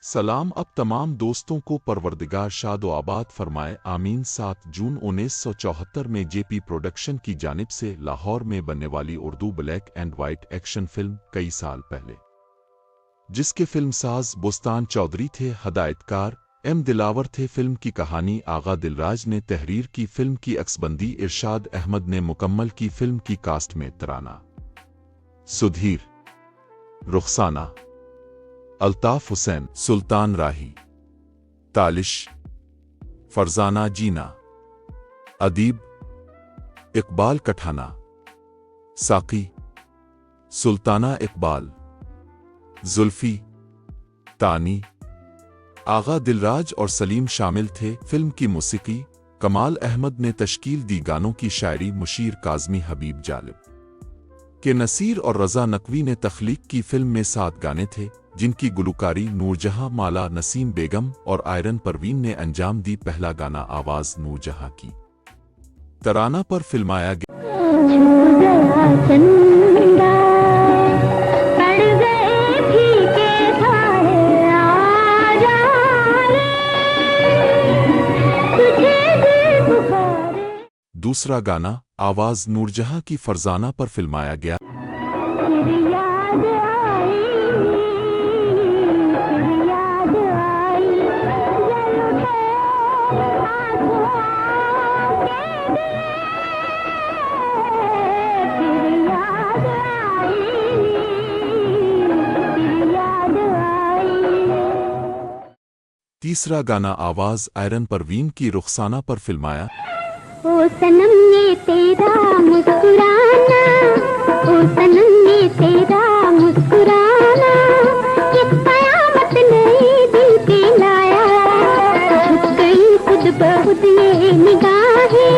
सलाम अब तमाम दोस्तों को परवरदिगार शाद व आबाद फरमाए आमीन। 7 जून 1974 में जेपी प्रोडक्शन की जानिब से लाहौर में बनने वाली Urdu black and white action film कई साल पहले, जिसके फिल्मसाज बोस्तान चौधरी थे, हदायतकार एम दिलावर थे। फिल्म की कहानी आगा दिलराज ने तहरीर की, फिल्म की अक्सबंदी इरशाद अहमद ने मुकम्मल की। फिल्म की कास्ट में तराना, सुधीर, रुखसाना, अल्ताफ हुसैन, सुल्तान राही, तालिश, फरजाना जीना, अदीब, इकबाल कठाना, साकी, सुल्ताना इकबाल, जुल्फी, तानी, आगा दिलराज और सलीम शामिल थे। फिल्म की मौसीकी कमाल अहमद ने तश्कील दी। गानों की शायरी मुशीर काज़मी, हबीब जालिब के नसीर और रज़ा नकवी ने तख्लीक की। फिल्म में 7 गाने थे जिनकी गुलकारी नूरजहां, माला, नसीम बेगम और आयरन परवीन ने अंजाम दी। पहला गाना आवाज नूरजहां की तराना पर फिल्माया गया। दूसरा गाना आवाज नूरजहां की फरजाना पर फिल्माया गया। तीसरा गाना आवाज आयरन परवीन की रुखसाना पर फिल्माया। ओ सनम ये तेरा मुस्कुराना, ओ सनम ये तेरा मुस्कुराना, ये कयामत नई दिल पे लाया। झुक गई खुद ब खुद ये निगाहें,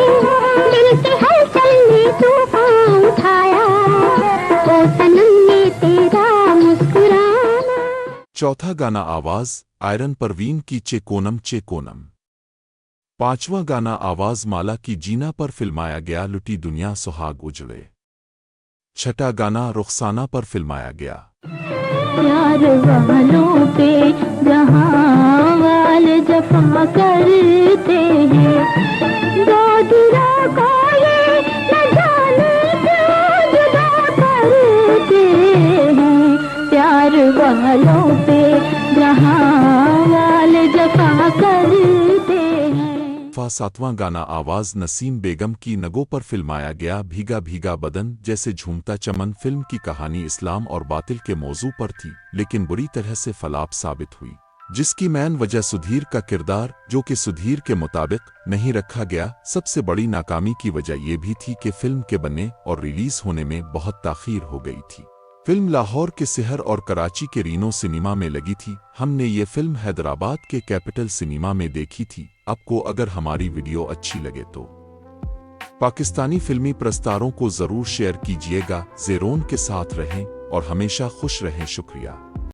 दिल के हलचल ने तूफान उठाया। ओ सनम ये तेरा मुस्कुराना। चौथा गाना आवाज आयरन परवीन की चे कोनम। पांचवां गाना आवाज माला की जीना पर फिल्माया गया। लुटी दुनिया सुहाग उजड़े। छठा गाना रुखसाना पर फिल्माया गया। प्यार वालों पे जहां वाल जफा करते हैं, दिलों को ये न जाने क्यों जुदा करते हैं। प्यार वालों पे जहां वाल जफा करते हैं। सातवां गाना आवाज नसीम बेगम की नगों पर फिल्माया गया। भीगा भीगा बदन जैसे झूमता चमन। फिल्म की कहानी इस्लाम और बातिल के मौजू पर थी, लेकिन बुरी तरह से फलाप साबित हुई, जिसकी मैन वजह सुधीर का किरदार, जो कि सुधीर के मुताबिक नहीं रखा गया। सबसे बड़ी नाकामी की वजह यह भी थी कि फिल्म के बनने और रिलीज होने में बहुत ताखीर हो गई थी। फिल्म लाहौर के सिहर और कराची के रीनो सिनेमा में लगी थी। हमने ये फिल्म हैदराबाद के कैपिटल सिनेमा में देखी थी। आपको अगर हमारी वीडियो अच्छी लगे तो पाकिस्तानी फिल्मी प्रस्तारों को जरूर शेयर कीजिएगा। ज़ेरोन के साथ रहें और हमेशा खुश रहें। शुक्रिया।